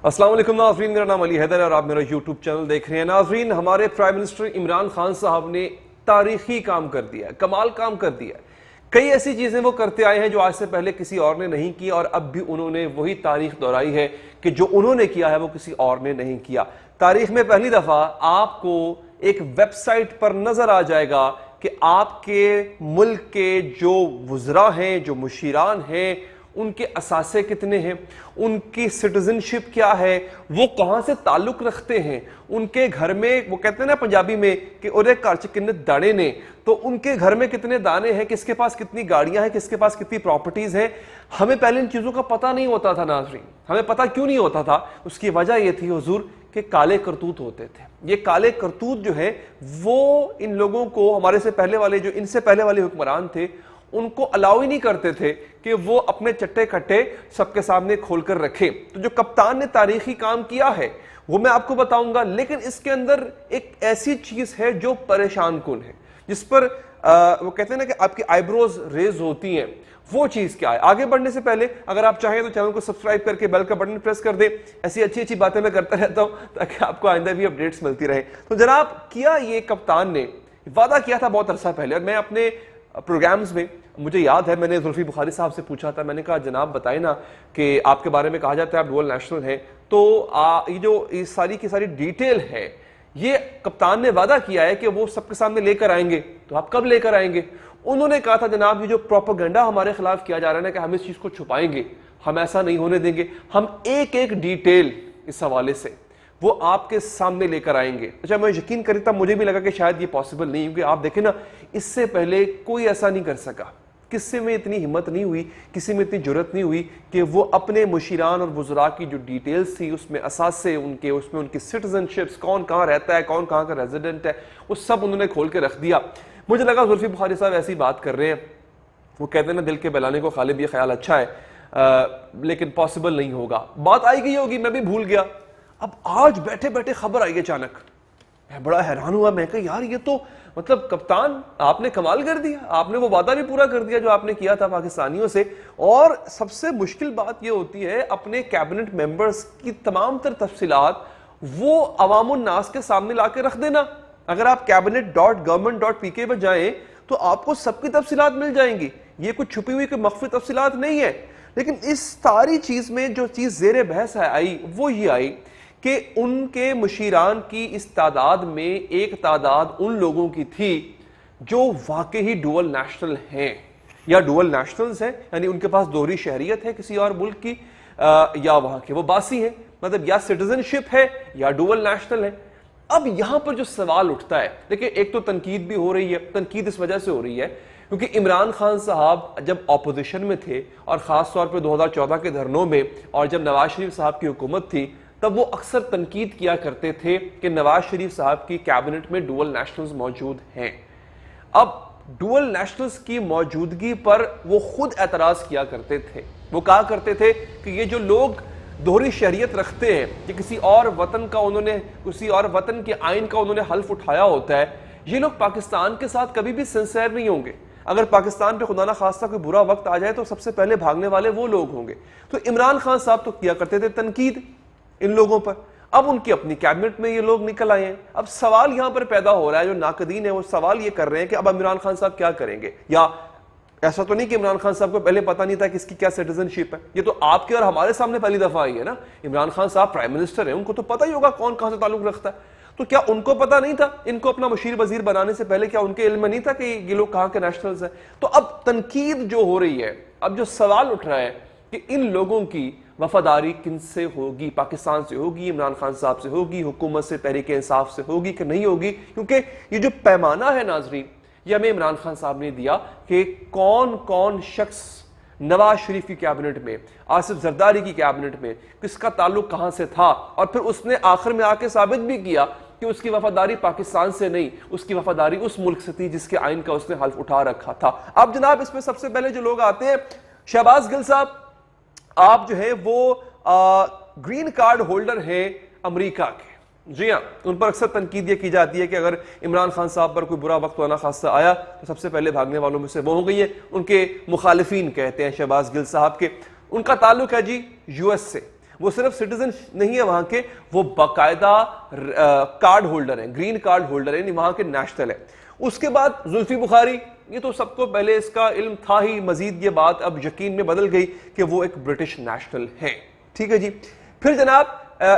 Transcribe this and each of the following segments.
السلام علیکم ناظرین، میرا نام علی حیدر ہے اور آپ میرا یوٹیوب چینل دیکھ رہے ہیں۔ ناظرین، ہمارے پرائم منسٹر عمران خان صاحب نے تاریخی کام کر دیا ہے، کمال کام کر دیا ہے۔ کئی ایسی چیزیں وہ کرتے آئے ہیں جو آج سے پہلے کسی اور نے نہیں کی، اور اب بھی انہوں نے وہی تاریخ دہرائی ہے کہ جو انہوں نے کیا ہے وہ کسی اور نے نہیں کیا۔ تاریخ میں پہلی دفعہ آپ کو ایک ویب سائٹ پر نظر آ جائے گا کہ آپ کے ملک کے جو وزراء ہیں، جو مشیران ہیں، ان کے اثاثے کتنے ہیں، ان کی سٹیزنشپ کیا ہے، وہ کہاں سے تعلق رکھتے ہیں، ان کے گھر میں، وہ کہتے ہیں نا پنجابی میں کہ اورے کار چ کنے دانے نے، تو ان کے گھر میں کتنے دانے ہیں، کس کے پاس کتنی گاڑیاں ہیں، کس کے پاس کتنی پراپرٹیز ہیں۔ ہمیں پہلے ان چیزوں کا پتہ نہیں ہوتا تھا ناظرین۔ ہمیں پتہ کیوں نہیں ہوتا تھا؟ اس کی وجہ یہ تھی حضور کہ کالے کرتوت ہوتے تھے۔ یہ کالے کرتوت جو ہے وہ ان لوگوں کو، ہمارے سے پہلے والے، جو ان سے پہلے والے حکمران تھے، ان کو الاؤ ہی نہیں کرتے تھے کہ وہ اپنے چٹے کٹے سب کے سامنے کھول کر رکھیں۔ تو جو کپتان نے تاریخی کام کیا ہے وہ میں آپ کو بتاؤں گا، لیکن اس کے اندر ایک ایسی چیز ہے جو پریشان کن ہے، جس پر وہ کہتے ہیں نا کہ آپ کی آئی بروز ریز ہوتی ہیں۔ وہ چیز کیا ہے؟ آگے بڑھنے سے پہلے اگر آپ چاہیں تو چینل کو سبسکرائب کر کے بیل کا بٹن پریس کر دیں۔ ایسی اچھی اچھی باتیں میں کرتا رہتا ہوں تاکہ آپ کو آئندہ بھی اپڈیٹس ملتی رہے۔ تو جناب، کیا یہ کپتان نے وعدہ کیا تھا بہت عرصہ پہلے، اور میں اپنے پروگرامز میں، مجھے یاد ہے میں نے زلفی بخاری صاحب سے پوچھا تھا، میں نے کہا جناب بتائیں نا کہ آپ کے بارے میں کہا جاتا ہے آپ ڈوئل نیشنل ہیں، تو یہ جو ساری کی ساری ڈیٹیل ہے، یہ کپتان نے وعدہ کیا ہے کہ وہ سب کے سامنے لے کر آئیں گے، تو آپ کب لے کر آئیں گے؟ انہوں نے کہا تھا جناب یہ جو پروپیگنڈا ہمارے خلاف کیا جا رہا ہے نا کہ ہم اس چیز کو چھپائیں گے، ہم ایسا نہیں ہونے دیں گے، ہم ایک ایک ڈیٹیل اس حوالے سے وہ آپ کے سامنے لے کر آئیں گے۔ اچھا، میں یقین کرتا مجھے بھی لگا کہ شاید یہ پاسبل نہیں، کیونکہ آپ دیکھیں نا اس سے پہلے کوئی ایسا نہیں کر سکا، کسی میں اتنی ہمت نہیں ہوئی، کسی میں اتنی جرت نہیں ہوئی کہ وہ اپنے مشیران اور وزراء کی جو ڈیٹیلز تھی، اس میں اثاثے ان کے، اس میں ان کی سٹیزن شپس، کون کہاں رہتا ہے، کون کہاں کا ریزیڈنٹ ہے، وہ سب انہوں نے کھول کے رکھ دیا۔ مجھے لگا زلفی بخاری صاحب ایسی بات کر رہے ہیں، وہ کہتے ہیں نا دل کے بہلانے کو غالب یہ خیال اچھا ہے، لیکن پاسبل نہیں ہوگا، بات آئی گئی ہوگی، میں بھی بھول گیا۔ اب آج بیٹھے بیٹھے خبر آئی اچانک، میں بڑا حیران ہوا، میں کہا یار یہ تو مطلب کپتان آپ نے کمال کر دیا، آپ نے وہ وعدہ بھی پورا کر دیا جو آپ نے کیا تھا پاکستانیوں سے۔ اور سب سے مشکل بات یہ ہوتی ہے اپنے کیبنٹ ممبرز کی تمام تر تفصیلات وہ عوام الناس کے سامنے لا کے رکھ دینا۔ اگر آپ cabinet.government.pk پر جائیں تو آپ کو سب کی تفصیلات مل جائیں گی، یہ کچھ چھپی ہوئی کوئی مخفی تفصیلات نہیں ہے۔ لیکن اس ساری چیز میں جو چیز زیر بحث آئی وہ یہ آئی کہ ان کے مشیران کی اس تعداد میں ایک تعداد ان لوگوں کی تھی جو واقعی ڈوئل نیشنل ہیں یا ڈوئل نیشنلز ہیں، یعنی ان کے پاس دوہری شہریت ہے کسی اور ملک کی، یا وہاں کے وہ باسی ہیں، مطلب یا سٹیزن شپ ہے یا ڈوئل نیشنل ہے۔ اب یہاں پر جو سوال اٹھتا ہے، دیکھیں ایک تو تنقید بھی ہو رہی ہے، تنقید اس وجہ سے ہو رہی ہے کیونکہ عمران خان صاحب جب اپوزیشن میں تھے، اور خاص طور پہ 2014 کے دھرنوں میں، اور جب نواز شریف صاحب کی حکومت تھی، تب وہ اکثر تنقید کیا کرتے تھے کہ نواز شریف صاحب کی کیبنٹ میں ڈوئل نیشنلز موجود ہیں۔ اب ڈوئل نیشنلز کی موجودگی پر وہ خود اعتراض کیا کرتے تھے، وہ کہا کرتے تھے کہ یہ جو لوگ دوہری شہریت رکھتے ہیں، کہ کسی اور وطن کا انہوں نے، کسی اور وطن کے آئین کا انہوں نے حلف اٹھایا ہوتا ہے، یہ لوگ پاکستان کے ساتھ کبھی بھی سنسیئر نہیں ہوں گے۔ اگر پاکستان پہ خدا نہ خواستہ کوئی برا وقت آ جائے تو سب سے پہلے بھاگنے والے وہ لوگ ہوں گے۔ تو عمران خان صاحب تو کیا کرتے تھے تنقید ان لوگوں پر، اب ان کی اپنی کیبنٹ میں یہ لوگ نکل آئے ہیں۔ اب سوال یہاں پر پیدا ہو رہا ہے، جو ناقدین ہیں وہ سوال یہ کر رہے ہیں کہ اب عمران خان صاحب کیا کریں گے؟ یا ایسا تو نہیں کہ عمران خان صاحب کو پہلے پتہ نہیں تھا کہ اس کی کیا سٹیزن شپ ہے، یہ تو آپ کے اور ہمارے سامنے پہلی دفعہ آئی ہے نا۔ عمران خان صاحب پرائم منسٹر ہیں، ان کو تو پتہ ہی ہوگا کون کہاں سے تعلق رکھتا ہے، تو کیا ان کو پتہ نہیں تھا؟ ان کو اپنا مشیر وزیر بنانے سے پہلے کیا ان کے علم میں نہیں تھا کہ یہ لوگ کہاں کے نیشنلز ہیں؟ تو اب تنقید جو ہو رہی ہے، اب جو سوال اٹھ رہا ہے کہ ان لوگوں کی وفاداری کن سے ہوگی؟ پاکستان سے ہوگی، عمران خان صاحب سے ہوگی، حکومت سے، تحریک انصاف سے ہوگی کہ نہیں ہوگی؟ کیونکہ یہ جو پیمانہ ہے ناظرین، یہ ہمیں عمران خان صاحب نے دیا کہ کون کون شخص نواز شریف کی کیبنٹ میں، آصف زرداری کی کیبنٹ میں، کس کا تعلق کہاں سے تھا، اور پھر اس نے آخر میں آ کے ثابت بھی کیا کہ اس کی وفاداری پاکستان سے نہیں، اس کی وفاداری اس ملک سے تھی جس کے آئین کا اس نے حلف اٹھا رکھا تھا۔ اب جناب اس میں سب سے پہلے جو لوگ آتے ہیں، شہباز گل صاحب، آپ جو ہیں وہ گرین کارڈ ہولڈر ہیں امریکہ کے، جی ہاں، ان پر اکثر تنقید یہ کی جاتی ہے کہ اگر عمران خان صاحب پر کوئی برا وقت ہونا خاصہ آیا تو سب سے پہلے بھاگنے والوں میں سے وہ ہو گئی ہیں۔ ان کے مخالفین کہتے ہیں شہباز گل صاحب کے، ان کا تعلق ہے جی یو ایس سے۔ وہ صرف سٹیزن نہیں ہے وہاں کے، وہ باقاعدہ کارڈ ہولڈر ہیں، گرین کارڈ ہولڈر ہیں، وہاں کے نیشنل ہیں۔ اس کے بعد زلفی بخاری، یہ تو سب کو پہلے اس کا علم تھا ہی، مزید یہ بات اب یقین میں بدل گئی کہ وہ ایک برٹش نیشنل ہیں، ٹھیک ہے جی۔ پھر جناب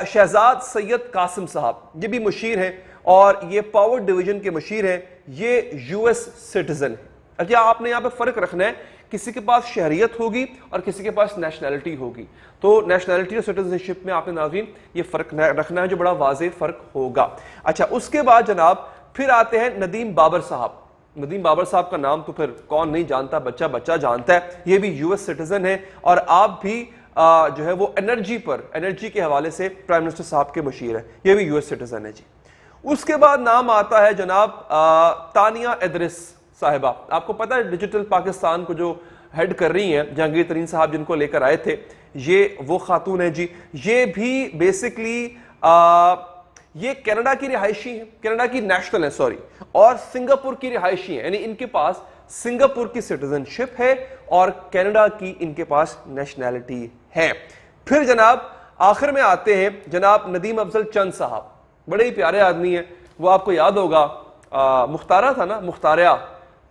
شہزاد سید قاسم صاحب، یہ بھی مشیر ہیں اور یہ پاور ڈویژن کے مشیر ہیں، یہ یو ایس سٹیزن ہیں۔ اچھا آپ نے یہاں پہ فرق رکھنا ہے، کسی کے پاس شہریت ہوگی اور کسی کے پاس نیشنلٹی ہوگی، تو نیشنلٹی اور سٹیزن شپ میں آپ نے ناظرین یہ فرق رکھنا ہے جو بڑا واضح فرق ہوگا۔ اچھا اس کے بعد جناب پھر آتے ہیں ندیم بابر صاحب۔ ندیم بابر صاحب کا نام تو پھر کون نہیں جانتا، بچہ بچہ جانتا ہے، یہ بھی یو ایس سٹیزن ہے اور آپ بھی جو ہے وہ انرجی کے حوالے سے پرائم منسٹر صاحب کے مشیر ہیں، یہ بھی یو ایس سٹیزن ہے جی۔ اس کے بعد نام آتا ہے جناب تانیہ ادریس صاحبہ، آپ کو پتہ ہے ڈیجیٹل پاکستان کو جو ہیڈ کر رہی ہیں جہانگیر ترین صاحب جن کو لے کر آئے تھے، یہ وہ خاتون ہیں جی۔ یہ بھی بیسکلی یہ کینیڈا کی رہائشی ہیں، کینیڈا کی نیشنل ہیں سوری، اور سنگاپور کی رہائشی ہیں، یعنی ان کے پاس سنگاپور کی سٹیزن شپ ہے اور کینیڈا کی ان کے پاس نیشنلٹی ہے۔ پھر جناب آخر میں آتے ہیں جناب ندیم افضل چند صاحب، بڑے ہی پیارے آدمی ہیں، وہ آپ کو یاد ہوگا مختارہ تھا نا،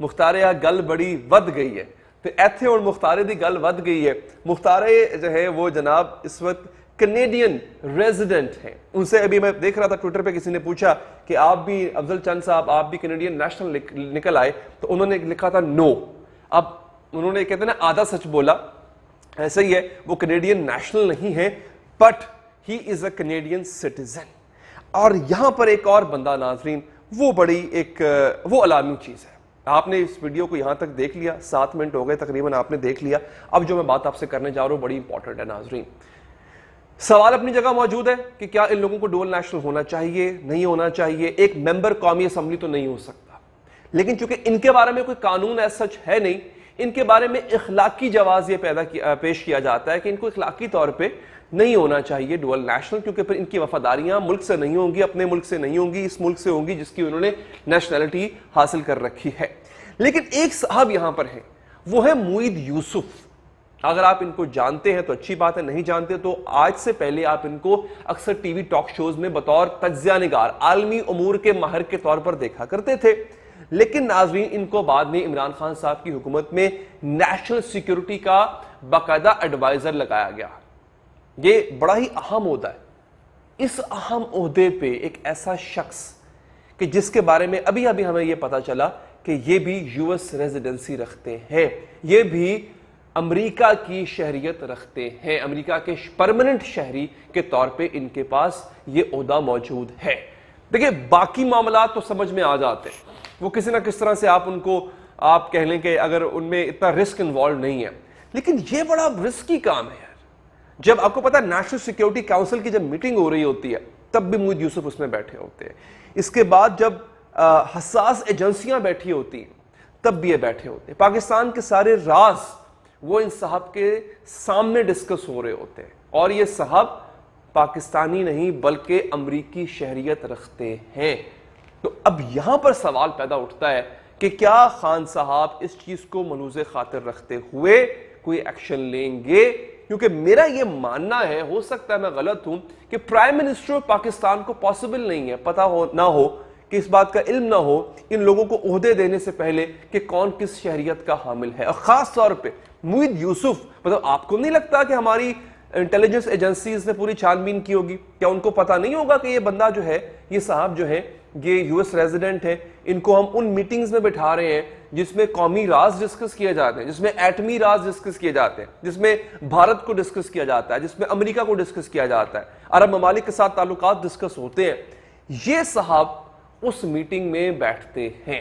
مختاریہ گل بڑی ود گئی ہے، تو ایتھے اور مختارے دی گل ود گئی ہے۔ مختارے جو ہے وہ جناب اس وقت کینیڈین ریزیڈنٹ ہیں، ان سے ابھی میں دیکھ رہا تھا ٹویٹر پہ کسی نے پوچھا کہ آپ بھی افضل چند صاحب آپ بھی کینیڈین نیشنل نکل آئے، تو انہوں نے لکھا تھا نو، اب انہوں نے کہتے ہیں نا آدھا سچ بولا، ایسا ہی ہے، وہ کینیڈین نیشنل نہیں ہے but he is a Canadian citizen. اور یہاں پر ایک اور بندہ ناظرین، وہ بڑی ایک وہ علامی چیز ہے، آپ نے اس ویڈیو کو یہاں تک دیکھ لیا، 7 منٹ ہو گئے تقریباً آپ نے دیکھ لیا، اب جو میں بات آپ سے کرنے جا رہا ہوں بڑی امپورٹنٹ ہے ناظرین۔ سوال اپنی جگہ موجود ہے کہ کیا ان لوگوں کو ڈول نیشنل ہونا چاہیے نہیں ہونا چاہیے، ایک ممبر قومی اسمبلی تو نہیں ہو سکتا، لیکن چونکہ ان کے بارے میں کوئی قانون ایسا سچ ہے نہیں، ان کے بارے میں اخلاقی جواز یہ پیش کیا جاتا ہے کہ ان کو اخلاقی طور پہ نہیں ہونا چاہیے ڈول نیشنل، کیونکہ پھر ان کی وفاداریاں ملک سے نہیں ہوں گی، اپنے ملک سے نہیں ہوں گی، اس ملک سے ہوں گی جس کی انہوں نے نیشنلٹی حاصل کر رکھی ہے۔ لیکن ایک صاحب یہاں پر ہیں، وہ ہے معید یوسف، اگر آپ ان کو جانتے ہیں تو اچھی بات ہے، نہیں جانتے تو آج سے پہلے آپ ان کو اکثر ٹی وی ٹاک شوز میں بطور تجزیہ نگار، عالمی امور کے ماہر کے طور پر دیکھا کرتے تھے، لیکن ناظرین ان کو بعد میں عمران خان صاحب کی حکومت میں نیشنل سیکیورٹی کا باقاعدہ ایڈوائزر لگایا گیا۔ یہ بڑا ہی اہم عہدہ ہے، اس اہم عہدے پہ ایک ایسا شخص کہ جس کے بارے میں ابھی ہمیں یہ پتا چلا کہ یہ بھی یو ایس ریزیڈنسی رکھتے ہیں، یہ بھی امریکہ کی شہریت رکھتے ہیں، امریکہ کے پرماننٹ شہری کے طور پہ ان کے پاس یہ عہدہ موجود ہے۔ دیکھیں باقی معاملات تو سمجھ میں آ جاتے ہیں، وہ کسی نہ کس طرح سے آپ ان کو آپ کہہ لیں کہ اگر ان میں اتنا رسک انوالو نہیں ہے، لیکن یہ بڑا رسکی کام ہے یار۔ جب آپ کو پتا ہے نیشنل سیکیورٹی کاؤنسل کی جب میٹنگ ہو رہی ہوتی ہے تب بھی معید یوسف اس میں بیٹھے ہوتے ہیں، اس کے بعد جب حساس ایجنسیاں بیٹھی ہوتی ہیں تب بھی یہ بیٹھے ہوتے ہیں، پاکستان کے سارے راز وہ ان صاحب کے سامنے ڈسکس ہو رہے ہوتے ہیں، اور یہ صاحب پاکستانی نہیں بلکہ امریکی شہریت رکھتے ہیں۔ تو اب یہاں پر سوال پیدا اٹھتا ہے کہ کیا خان صاحب اس چیز کو ملحوظ خاطر رکھتے ہوئے کوئی ایکشن لیں گے؟ کیونکہ میرا یہ ماننا ہے، ہو سکتا ہے میں غلط ہوں، کہ پرائم منسٹر پاکستان کو پاسبل نہیں ہے، پتہ نہ ہو کہ اس بات کا علم نہ ہو ان لوگوں کو عہدے دینے سے پہلے کہ کون کس شہریت کا حامل ہے، اور خاص طور پہ معید یوسف۔ مطلب آپ کو نہیں لگتا کہ ہماری انٹیلیجنس ایجنسیز نے پوری چھان بین کی ہوگی؟ کیا ان کو پتہ نہیں ہوگا کہ یہ بندہ جو ہے، یہ صاحب جو ہے یہ یو ایس ریزیڈنٹ ہے، ان کو ہم ان میٹنگز میں بٹھا رہے ہیں جس میں قومی راز ڈسکس کیے جاتے ہیں، جس میں ایٹمی راز ڈسکس کیے جاتے ہیں، جس میں بھارت کو ڈسکس کیا جاتا ہے، جس میں امریکہ کو ڈسکس کیا جاتا ہے، عرب ممالک کے ساتھ تعلقات ڈسکس ہوتے ہیں، یہ صاحب اس میٹنگ میں بیٹھتے ہیں۔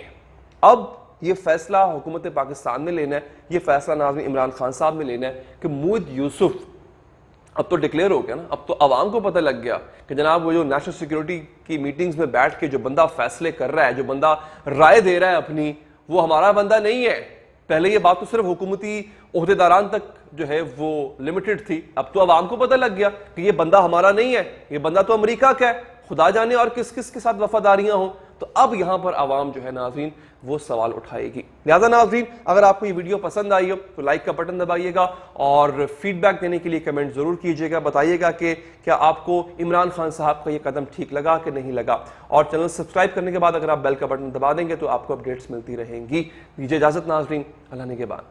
اب یہ فیصلہ حکومت پاکستان نے لینا ہے، یہ فیصلہ ناظرین عمران خان صاحب نے لینا ہے کہ معید یوسف اب تو ڈکلیئر ہو گیا نا، اب تو عوام کو پتہ لگ گیا کہ جناب وہ جو نیشنل سیکیورٹی کی میٹنگز میں بیٹھ کے جو بندہ فیصلے کر رہا ہے، جو بندہ رائے دے رہا ہے اپنی، وہ ہمارا بندہ نہیں ہے۔ پہلے یہ بات تو صرف حکومتی عہدیداران تک جو ہے وہ لمیٹڈ تھی، اب تو عوام کو پتہ لگ گیا کہ یہ بندہ ہمارا نہیں ہے، یہ بندہ تو امریکہ کا ہے، خدا جانے اور کس کس کے ساتھ وفاداریاں ہوں۔ تو اب یہاں پر عوام جو ہے ناظرین وہ سوال اٹھائے گی. لہذا ناظرین اگر آپ کو یہ ویڈیو پسند آئی ہو تو لائک کا بٹن دبائیے گا اور فیڈ بیک دینے کے لیے کمنٹ ضرور کیجیے گا. بتائیے گا کہ کیا آپ کو عمران خان صاحب کا یہ قدم ٹھیک لگا کہ نہیں لگا, اور چینل سبسکرائب کرنے کے بعد اگر آپ بیل کا بٹن دبا دیں گے تو آپ کو اپڈیٹس ملتی رہیں گی. دیجیے اجازت ناظرین, اللہ نگہبان.